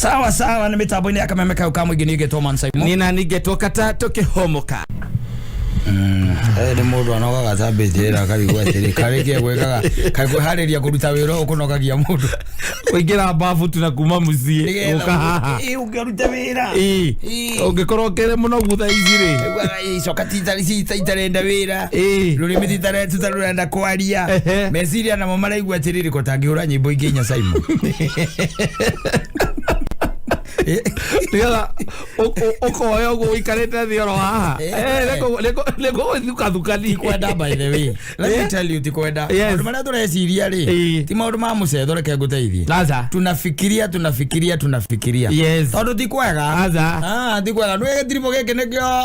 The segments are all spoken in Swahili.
Sawa sawa na mitambo-ini ya Kameme kau kamwe ngetwo Mansaimo. Nina ngetwo Katta tukihomoka. Ni mundu anogaga tambithira karigwa atiri kareke gwekaga kakwihariria kuruta wira ukunogagia mundu kuingira bafu tunakuma mucie ukahaha ungeruta wira ungikorwo kere muno gutha izire icoka titarenda wira rurimi titarenda kwaria meciria namo maraigua atiriri kutangihura nyimbo ingi Mansaimo. Tiara okoyo go ikareta thioro haha lego thukani kwenda by the way. Let me tell you tikwenda maundu maria tureciria ri ti maundu ma mucetho reke nguteithie tunafikiria yes tondu ti kwega ti kwega nwe gitiripo giki nikio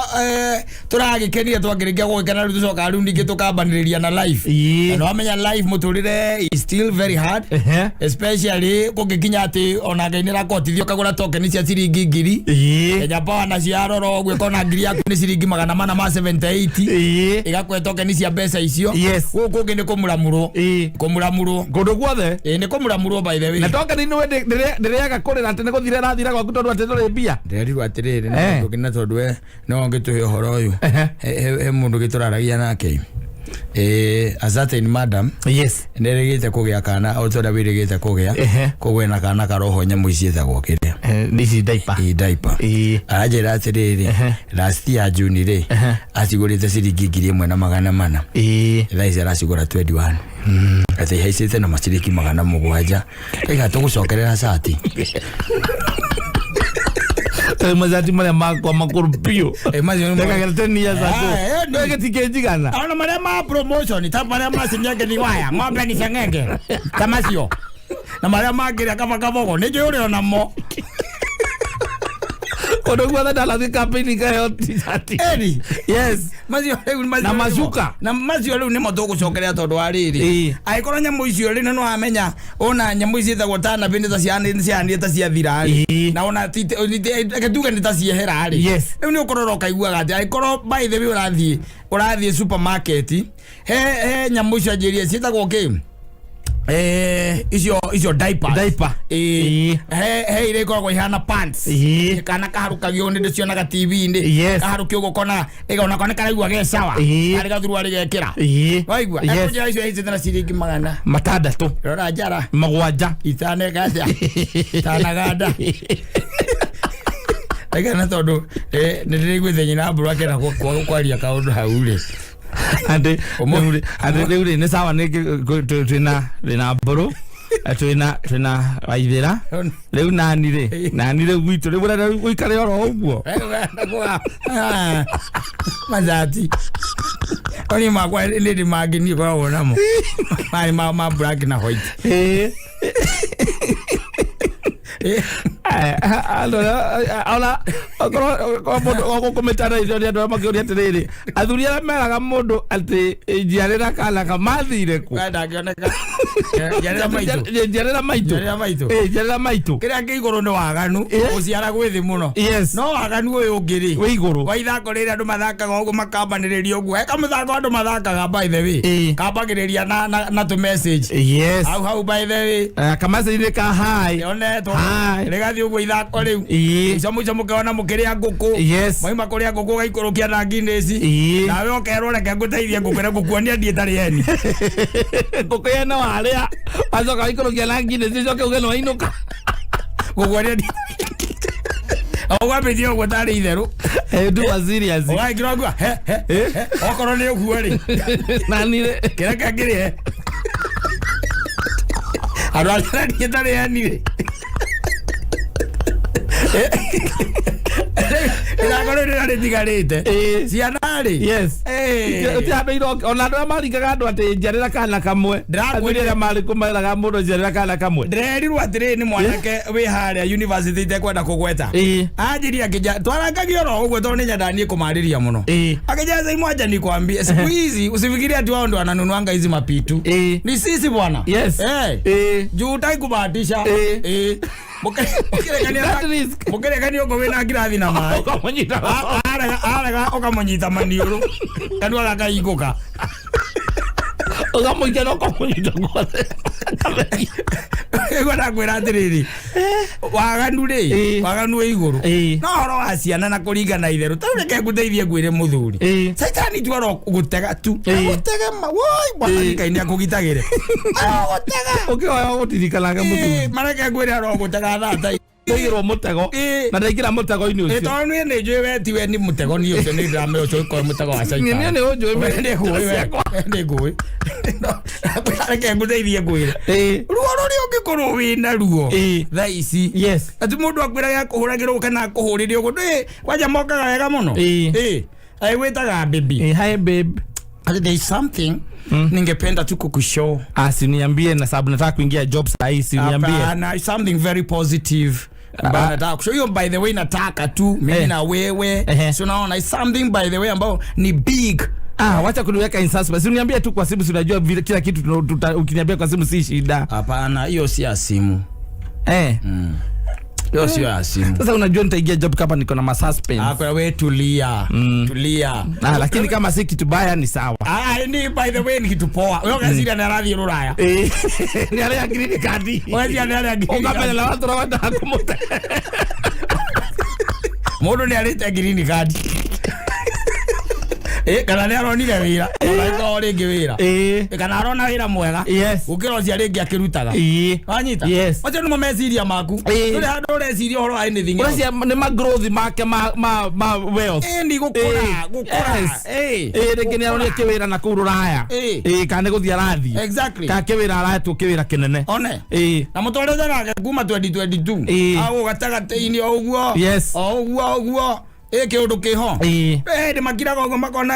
turagikenia twangirikia gwikana ru tucoka ru ningi tukambaniria na live no amenya live muturire is still very hard especially kungikinya ati ona ngainira kotithio kagura token cia ciringi ngiri Kenya Power na ciaroro gwiko na ngiri yaku ni ciringi 478 igakwe token cia mbeca icio guku ngi ni kumuramuro kundu guothe ni kumuramuro by the way na token ni ndiriaga kurira ati ni guthire rathira gwaku tondu ati nduri mbia ndirwa atiriri ni ngina tondu we no ngituhe horo uyu he mundu gituraragia nake azate ni madam ndirigite kugia kana otora wirigite kugia kugwe na kana karoho nyamu icieta gwokire this is diaper ajira atiriri last year June ri acigurite ciringi 1,400 thaisi aracigura 21 ati haicite na maciriki 700 ega tugucokerera sati mazati mara makwa makorupio mazio ndeka 10 years ago ndeka tikejigana ana mara ma promotion tapara masinyake ni waya ngombe ni sengenge kama sio na mara magira kama kabogo nijo ule onamo kodo kwa dala the campaign kayo tati yes mazio na mazuka na mazio leo ni motogo cokerea tondu ariri aikora nyamu icio ri no amenya ona nyamu icio ta gotana bindi ta ciani ta cia thirari na ona ketuga ni ta cie herari leo ni ukororo kaiguaga ati aikora by the way urathie supermarket he nyamu icio ajiria cietagwo ki icio diaper he ire koragwo ihana pants kana kaharukagio ni ndicionaga TV indi kaharukio gukona igona kone karaigua ge sawa ari gathuru ari gekira waigua ekonja icio hizi tena ciringi 600 rora njara magwanja itane gaja tanaganda ega na tondu ndirigwithenya na mburu akena kwaria kaundu haure ande ande ne sawa ne twina mburu twina waithira riu nani gwitu riu urenda guikare oro uguo mazati oni magwa ndi magini kwa wonamo mari ma black na white ala ko komentara izo ya ndo makio atiriri athuria meraga mundu ati njiarira kana kamathire ku ndangioneka njiarira maitu kiria ngiguru ni waganu uciara gwithi muno no waganu uyu ngiri wi iguru wa ithako riri andu mathakaga ugu makambaniria ugu eka muthako andu mathakaga by the way kambagiriria na tu message how by the way kamase ka hi oneto regathi ugu ithako riu ico mukiona mukiria nguku moima kuria nguku gaikurukia na nginesi nawe okerwo reke nguteithie ngukire ngukuonia ndietari eni nguku yena waria azoka gaikurukia na nginesi coke ugeno wainuka ngukuonia ogwa bidio gutari itheru do was serious ogai kirogwa okoro ni uguo ri nani kireka ngiri arwala ndietari eni ri ila ngoro ni ndigarite cianari utiabeiro ona ndo maringaga andu ati njarira kana kamwe ndirakwirira mari kumaraga mundu njarira kana kamwe ndirerirwo atiri ni mwanake wi haria university itekwenda kugweta ajiria kija twarangagio ro uguo tondu nyandanie kumariria muno akajaza imwaja ni kwambia siku hizi usifikirie ati wao ndo wananunuanga hizi mapitu ni sisi bwana juu utai kubahatisha mukere kani uko wena ngirathi na mai ukamonyita ukamonyita maniuru kanu agakaiguka ukamonyita no ukamonyita ngothe Ego na kwira atiriri. Waganu ri, waganu iguru. No horo aciana na kuringana itheru. Taureke nguteithie ngwire muthuri. Saitani twaro gutega tu. Gutega ma woi bwana kaini akugitagire. Gutega. Ukiwa gutirikanaga muthuri. Mareke ngwire ro gutega thata. Ndagirwo mutego na ndaikira mutego ini ucio eto ni njui we ti we ni mutego ni ucio ni ndame ucio ko mutego wa saika ni unjui me ndi ngui areke nguteithie ngwire ruo ruri ungikorwo wina ruo tha ici yes ati mundu akwira ya kuhuragirwo kana kuhurire ugo waja mokaga wega muno ai wetaga baby hi babe there is something ningependa tu kukushow niambie na sababu nataka kuingia job saa hii niambie na something very positive Bana nataka kushow hiyo by the way nataka tu mimi na wewe so naona is something by the way ambao ni big wacha kuniweka in suspense uniambie tu kwa simu unajua vile kila kitu ukiniambia kwa simu si shida hapana hiyo si ya simu Yo sio ya simu. Sasa unajua nitaingia job kama niko na suspense. Kwa wewe tulia. Tulia. Lakini kama si kitu baya ni sawa. Ni by the way ni kitu poa. Wewe kazi na radhi ruraya. Ni ale ya green card. Wewe ni ale ya green card. Ukapela watu rawanda hakumuta. Modo ni ale ya green card. Kana ni aronire wira. Ona ringi wira. Kana arona wira mwega. Ukirocia ringi akirutaga. Wanyita. Wacha ni meciria maku. Uri handu ureciria horo anything. Urecia ni ma growth make ma wealth. Ni gukura. Ringi ni aronire kiwira na kururaya. Kana guthia rathi. Exactly. Ka kiwira aratu kiwira kinene. One. Na mutwareza nake kuma 2022. Agu gatagati-ini oguo. Oguo. Eke undu kiho ndi makira gogo makona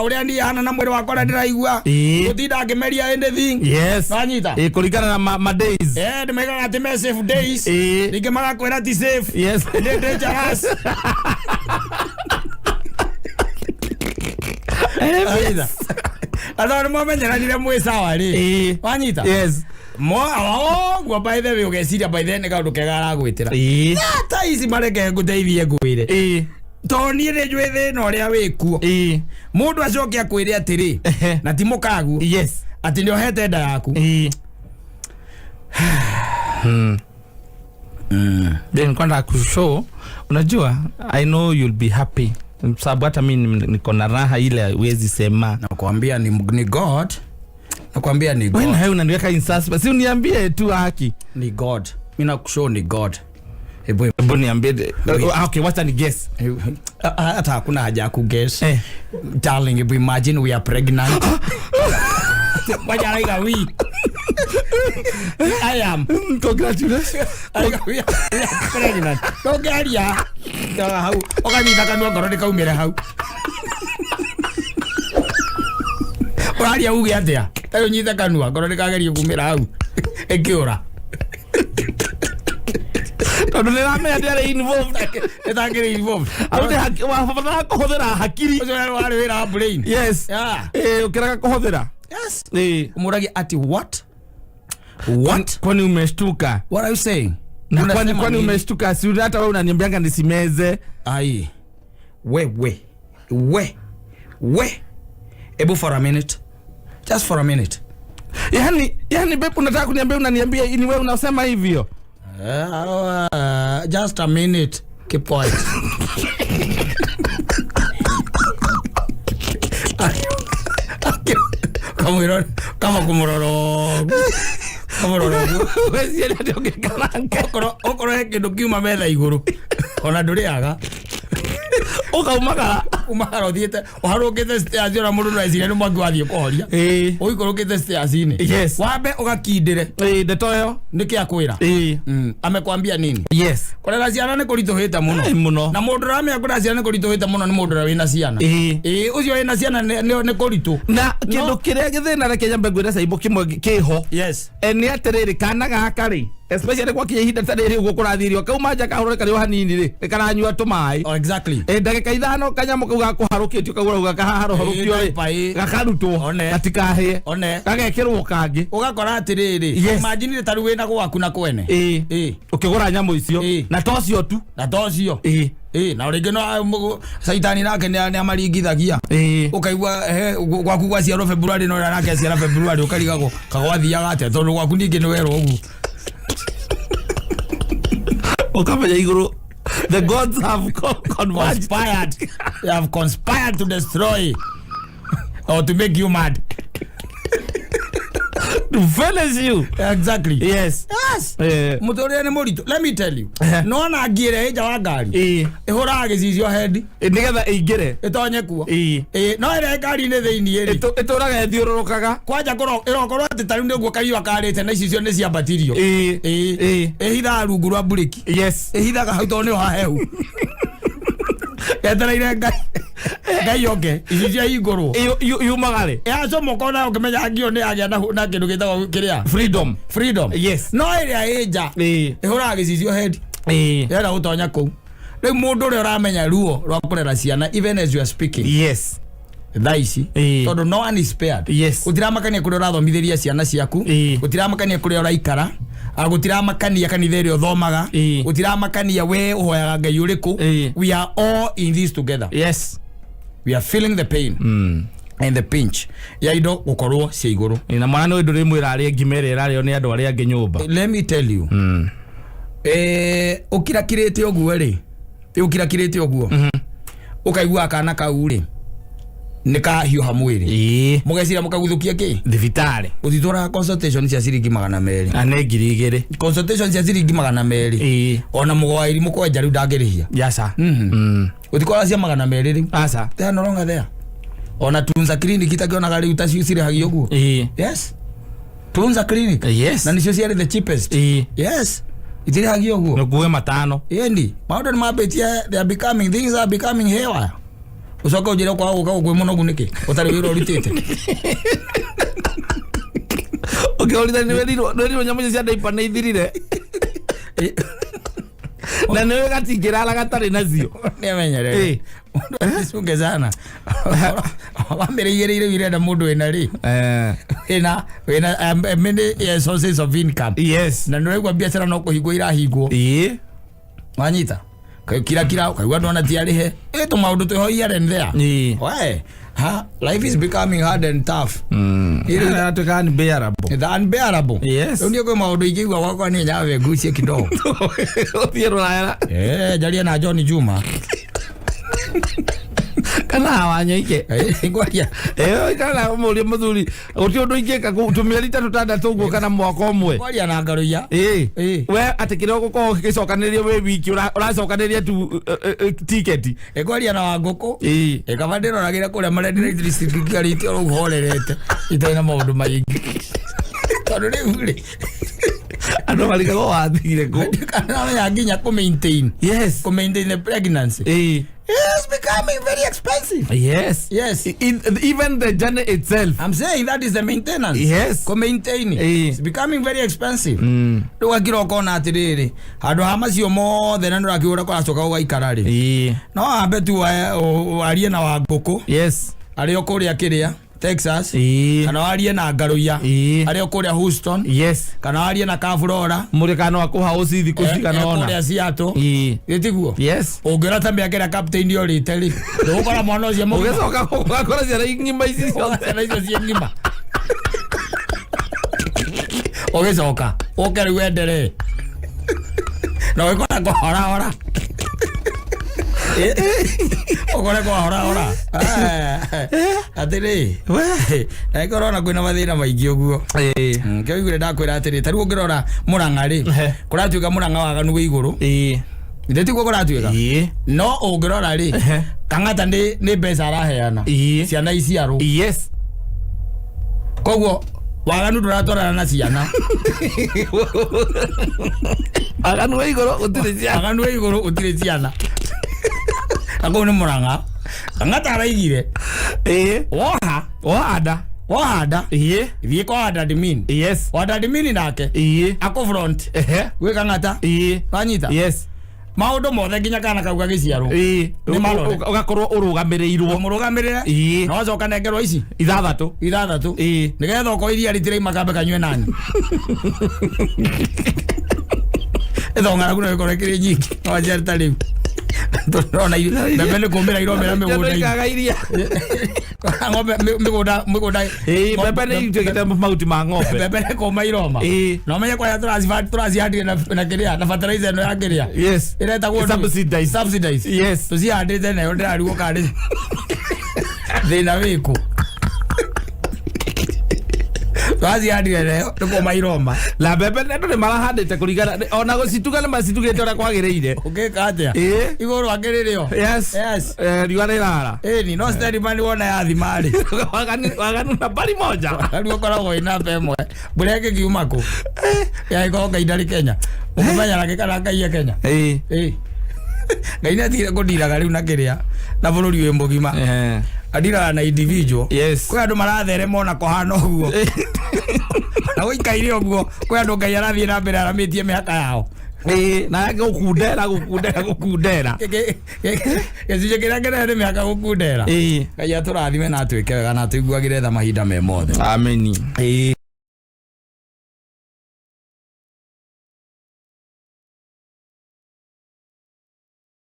uria ndi hana na mwiri wakwa na ndiraigua gutinda ngimeria anything anyita kuringana na ma days ndi mega ati me safe days ringi magakwira ti safe ndi dangerous Adoro momenyera ndire mwe sawa ri wanyita gwa by the way ugeciria by the nega undu kega aragwitira ta ici mareke nguteithie ngwire toni ri njui thina uria wikuo mundu acoke akwire atiri na ti mukagu ati ni ohete nda yaku then kwenda kushow unajua I know you'll be happy sababu hata mimi niko na raha ile huwezi sema nakwambia ni God nakwambia ni God wewe hayo unaniweka in suspense si uniambie tu haki ni God mimi nakushow ni God Hebu niambie okay wacha ni guess hata hakuna haja ya ku guess darling if imagine we are pregnant wacha like we I am congratulations we are pregnant togaria hau okanyita kanwa ngoro ndikaumire hau Uraria uge atia tayo nyita kanwa ngoro ndikageria kumira hau ekiura tondu ni ramenya ndere involved etangire involved wafata kuhuthira hakiri ucio wari wira brain ukiraga kuhuthira umuragi ati what kwani umeshtuka what are you saying kwani umeshtuka si hata wewe unaniambianga nisimeze ai we ebu for a minute just for a minute yani bepu unataka kuniambia unaniambia ni wewe unasema hivyo just a minute keep quiet kama kumuroro wewe ndio ungekananga okoro kindu kiuma metha iguru ona nduriaga umagara uthiete uharukite stairs ora mundu naicire ni mwangi wathie kuhoria uikurukite stairs ini wambe ugakindire ndetoyo niki akwira amekwambia nini kurera ciana ni kurituhita muno na mundu ramya kurera ciana ni kurituhita muno ni mundu wina ciana ucio wina ciana ni kuritu na kindu kiria githina reke nyambe ngwira saibo kimwe kiho ni atiriri kana gaka ri especially kwa kihinda tariri ugo kurathirio kauma nja kahureka rio hanini ri karanyua tumai exactly ndagika ndagika ithano kanyamo kau gakuharukitio kagura gakaharukio gakarutwo gatikahe gagekirwo kangi ugakora atiriri imagine taru wina gwaku na kwene ukigura nyamo icio na tocio tu na rĩngĩ no saitani nake nĩ amaringithagia ukaigua gwaku gwaciarwo February no nake aciara February ukarigago kagwathiaga ate tondu gwaku ningĩ nĩ werwo ũguo ukamenya iguru. The gods have conspired. They have conspired to destroy or to make you mad. To finish you. Exactly. Yes. Mutori ni murito. Let me tell you. No na ngire eja wa ngari. Ihora gicicio head. Nigetha ingire. Itonye kuo. No ere ngari ni thiini eri. Ituraga ethiururukaga. Kwanja irokorwo ati tari niguo kaiwa karite na icicio ni cia batirio. Ehitha rungu rwa bureki. Yes. Ehithaga hau to ni ho hehu. Etereire ngai oke icicio iguru. Yumagare. Yaco mokona ukimenya angio ni agia na kindu gitagwo kiria freedom. Yes. No area eja ihura gicicio head era utonya ku riu mundu uri uramenya ruo rwa kurera ciana even as you are speaking. Yes. Thaici tondu no one is spared. Yes. Utiramakania kuria urathomithiria ciana ciaku utiramakania kuria uraikara agutiramakania kanitha iri uthomaga utiramakania we uhoyaga ngai uriku. We are all in this together. Yes. We are feeling the pain and the pinch ya indo gukorwo cia iguru na mwana ndu rimwira ari ngimere irari oni andu ari angi nyumba. Let me tell you ukirakirite oguo ri ukirakirite oguo ukaigua akana kau ri nika hiuha mwiri mugecira mukaguthukia ki thibitari uthitora consultation cia ciringi 200 ane 2,000 consultation cia ciringi 200 ona mugwairi mukwenja riu ndangirihia yasa utikora cia 200 riu asa they are no longer there. Ona Tunza clinic itakionaga riu tacicire hagio guo. Yes. Tunza clinic. Yes. Na nicio ciari the cheapest. Yes. Itire hagio guo. Nokuwe matano. Yendi. Maundu ni mabetia they are becoming things are becoming haywire. Ucoka ujire kwa uka ugwe muno guniki. Utari wiro rutite. Okay, olida ni wero nyamu cia daipa na ithirire. Na niwe gatingirala gatari nacio. Niamenyere. Sunge sana. Wamereire wirenda mundu ena ri. Ena many sources of income. Yes. Na ndio biashara no kuhigwo irahigwo. Wanyita. Kira kaigwa ndona tiarihe. To maundu to here and there. Why? Life is becoming hard and tough. It is not unbearable. It's unbearable. Yes. Ndio kwa maundu igwa wako ni nyawe gucie kidogo. Othiro naera. Jalia na John Juma. Kana wanyoike ngwaria kana muri muthuri uti undu ingeka gutumira 3 uguo kana mwaka umwe ngwaria na ngaruya we atikire guko gicokanirie we wiki uracokanirie tu ticket ngwaria na wanguku kabandiro ragira kuria marendire district gariti oro horerete itaina maundu maingi tondu riu ando malikago wathire ko kana ya nginya ku maintain the pregnancy it's becoming very expensive. Yes. Even the journey itself. I'm saying that is the maintenance. Yes. To maintain it. It's becoming very expensive. Nduga kiro kona atiriri. Handu hamacio mothe na ndurakiura kwa coka ugaikara ri. No ambe tu arie na wanguku. Yes. Ari okuria kiria Texas. Kana arie na ngaruya. Ari okuria Houston. Yes. Kana arie na Florida. Murekano akuha ucithi kucigana ona. Okuria Seattle. Gitiguo. Yes. Ongera tambia kera captain dio riteli. Ndukora mwana ucio mo. Ugecoka gukora ciana ingima ici ciothe na icio cia ngima. Ugecoka. Ukeri wendere. Na wikora kwa hora. Okore kwa hora. Atiri. Na ikorona kwina mathina maingi uguo. Kyo igure ndakwira atiri tari ungirora Murang'ari. Kuratuika Murang'a waganu iguru. Ndeti kwa kuratuika. No ungirora ri. Kangata ni mbeca araheana. Ciana iciaro. Yes. Koguo waganu nduratorana na ciana. Aganu iguru utire ciana. Ako ni Murang'a. Kangata araigire. Wahada. Vie kwa wada admin. Yes. Wada admin nake. Ako front. We Kangata. Wanyita. Yes. maundu mothe nginya kana kau gagiciarwo ugakorwo urugamirĩirwo murugamirire no coka nengerwo ici 6 nigetha uko iria ritire makambe kanywe nani ethong'ara kuna gikore kiri nyingi no ajerta riu ndona bebe ni kumira iromera migunda iria ng'ombe migunda bebe ni itegete mauti ma ng'ombe bebe ni kuma iroma no menye kwa turacihandire na kiria na fertilizer no ya kiria yes ireta go subsidize yes tucihandite nayo ndirariwo kari thina wiku twacihandire nayo nikuma iroma la bebe ndio ni marahandite kurigana ona gocituga ni macitugite ora kwagiriire ukeka atia iguru akiririo yes riwa rira ni no steady man wona ya thimari waganu na bali moja alio koragwo ina pemwe bureke kiumako ya igoga idari Kenya umenya na kikana kai Kenya ngaina tira kodiraga riu na kiria na bururi we mbogima adira na individual kwa andu marathere mona kohana uguo na uikaire uguo kwa andu ngai arathie na mbere aramitie mihaka yao na gukundera gicunjĩ kĩrĩa kĩnene nĩ mĩhaka gũkundera ngai atũrathime na atwĩke wega na atũiguagĩre tha mahinda me mothe ameni